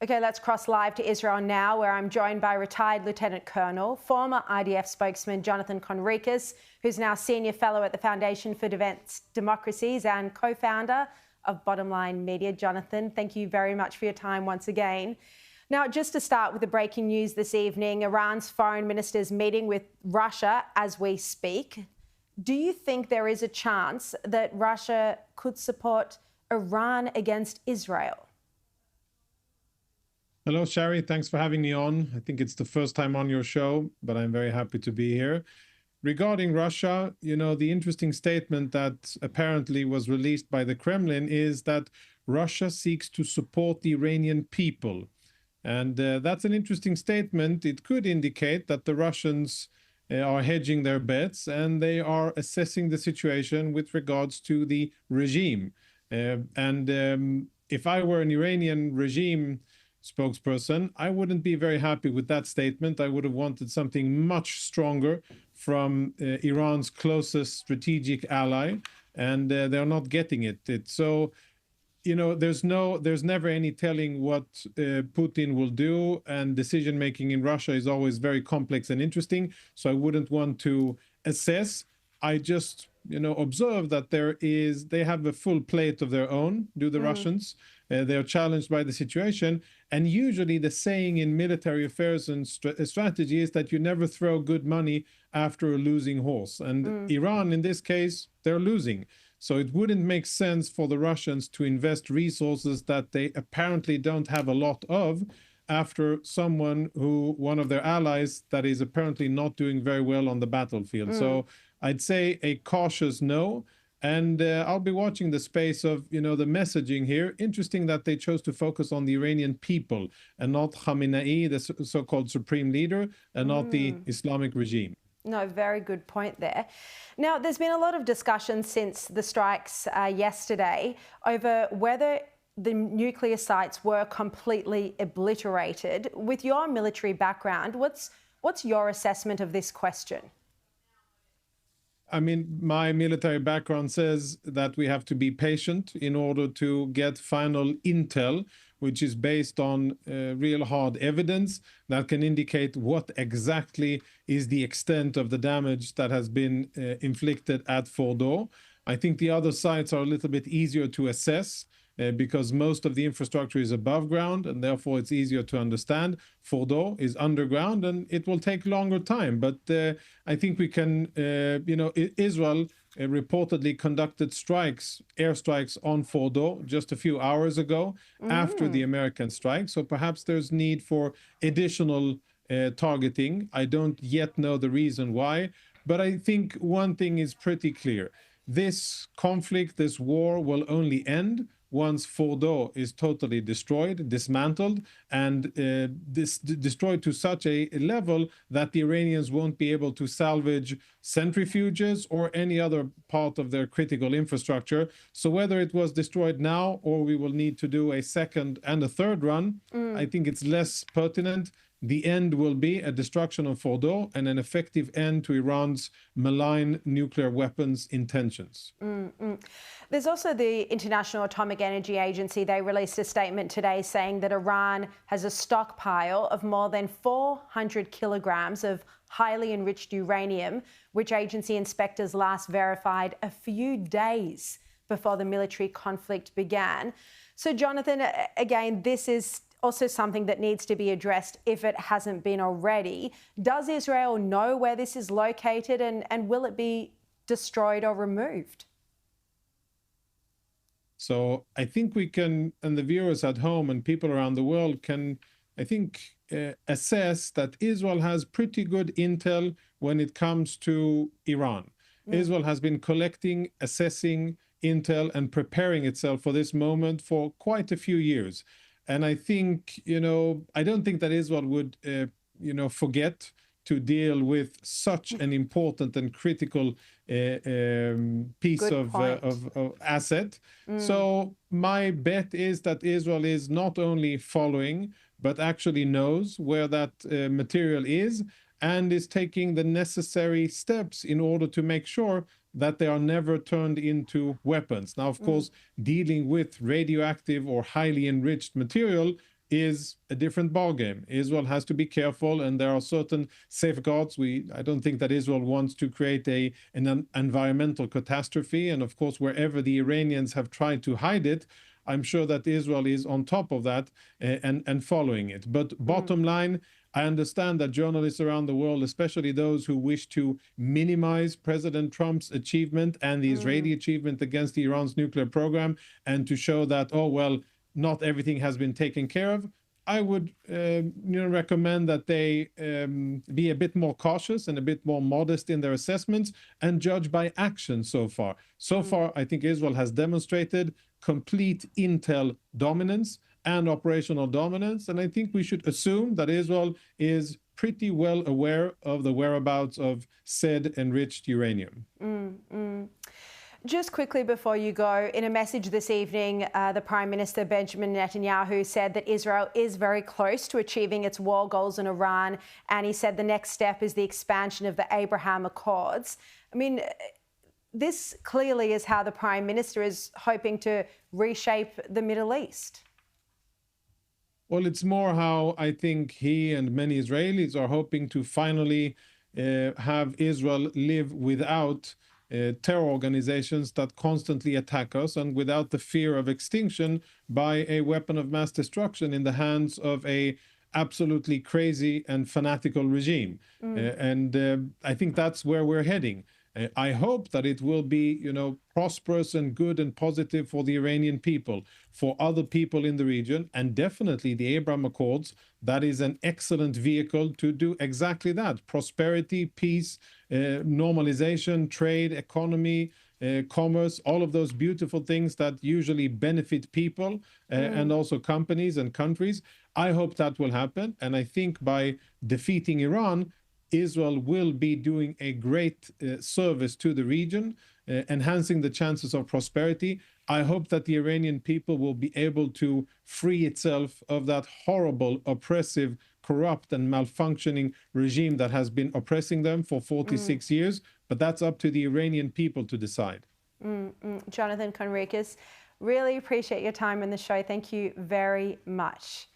Okay, let's cross live to Israel now, where I'm joined by retired Lieutenant Colonel, former IDF spokesman Jonathan Conricus, who's now Senior Fellow at the Foundation for Advanced Democracies and co-founder of Bottom Line Media. Jonathan, thank you very much for your time once again. Now, just to start with the breaking news this evening, Iran's foreign minister's meeting with Russia as we speak. Do you think there is a chance that Russia could support Iran against Israel? Hello, Sharri. Thanks for having me on. I think it's the first time on your show, but I'm very happy to be here. Regarding Russia, the interesting statement that apparently was released by the Kremlin is that Russia seeks to support the Iranian people. And that's an interesting statement. It could indicate that the Russians are hedging their bets and they are assessing the situation with regards to the regime. If I were an Iranian regime spokesperson, I wouldn't be very happy with that statement. I would have wanted something much stronger from Iran's closest strategic ally, and they're not getting it. There's never any telling what Putin will do, and decision making in Russia is always very complex and interesting. So I wouldn't want to assess. I just observe that they have a full plate of their own, the Russians. They're challenged by the situation. And usually the saying in military affairs and strategy is that you never throw good money after a losing horse. And Iran, in this case, they're losing. So it wouldn't make sense for the Russians to invest resources that they apparently don't have a lot of after one of their allies that is apparently not doing very well on the battlefield. So I'd say a cautious no. And I'll be watching the space of, the messaging here. Interesting that they chose to focus on the Iranian people and not Khamenei, the so-called supreme leader, and not the Islamic regime. No, very good point there. Now, there's been a lot of discussion since the strikes yesterday over whether the nuclear sites were completely obliterated. With your military background, what's your assessment of this question? I mean, my military background says that we have to be patient in order to get final intel, which is based on real hard evidence that can indicate what exactly is the extent of the damage that has been inflicted at Fordo. I think the other sites are a little bit easier to assess because most of the infrastructure is above ground, and therefore it's easier to understand. Fordo is underground, and it will take longer time. But I think we can, Israel reportedly conducted airstrikes on Fordo just a few hours ago after the American strike. So perhaps there's need for additional targeting. I don't yet know the reason why, but I think one thing is pretty clear. This conflict, this war will only end once Fordo is totally destroyed, dismantled, and destroyed to such a level that the Iranians won't be able to salvage centrifuges or any other part of their critical infrastructure. So whether it was destroyed now or we will need to do a second and a third run, I think it's less pertinent. The end will be a destruction of Fordo and an effective end to Iran's malign nuclear weapons intentions. There's also the International Atomic Energy Agency. They released a statement today saying that Iran has a stockpile of more than 400 kilograms of highly enriched uranium, which agency inspectors last verified a few days before the military conflict began. So, Jonathan, again, this is also something that needs to be addressed if it hasn't been already. Does Israel know where this is located, and will it be destroyed or removed? So I think we can, and the viewers at home and people around the world can, I think, assess that Israel has pretty good intel when it comes to Iran. Israel has been collecting, assessing intel and preparing itself for this moment for quite a few years. And I think, I don't think that Israel would, forget to deal with such an important and critical piece of asset. So my bet is that Israel is not only following, but actually knows where that material is and is taking the necessary steps in order to make sure that they are never turned into weapons. Now, of course, dealing with radioactive or highly enriched material is a different ballgame. Israel has to be careful, and there are certain safeguards. I don't think that Israel wants to create an environmental catastrophe. And of course, wherever the Iranians have tried to hide it, I'm sure that Israel is on top of that and following it. But bottom line, I understand that journalists around the world, especially those who wish to minimize President Trump's achievement and the Israeli achievement against Iran's nuclear program, and to show that, oh, well, not everything has been taken care of. I would recommend that they be a bit more cautious and a bit more modest in their assessments and judge by action so far. So far, I think Israel has demonstrated complete intel dominance and operational dominance. And I think we should assume that Israel is pretty well aware of the whereabouts of said enriched uranium. Just quickly before you go, in a message this evening, the Prime Minister Benjamin Netanyahu said that Israel is very close to achieving its war goals in Iran, and he said the next step is the expansion of the Abraham Accords. I mean, this clearly is how the Prime Minister is hoping to reshape the Middle East. Well, it's more how I think he and many Israelis are hoping to finally have Israel live without terror organizations that constantly attack us, and without the fear of extinction by a weapon of mass destruction in the hands of a absolutely crazy and fanatical regime. I think that's where we're heading. I hope that it will be, prosperous and good and positive for the Iranian people, for other people in the region, and definitely the Abraham Accords. That is an excellent vehicle to do exactly that: prosperity, peace, normalization, trade, economy, commerce, all of those beautiful things that usually benefit people and also companies and countries. I hope that will happen. And I think by defeating Iran, Israel will be doing a great service to the region, enhancing the chances of prosperity. I hope that the Iranian people will be able to free itself of that horrible, oppressive, corrupt, and malfunctioning regime that has been oppressing them for 46 years. But that's up to the Iranian people to decide. Jonathan Conricus, really appreciate your time in the show. Thank you very much.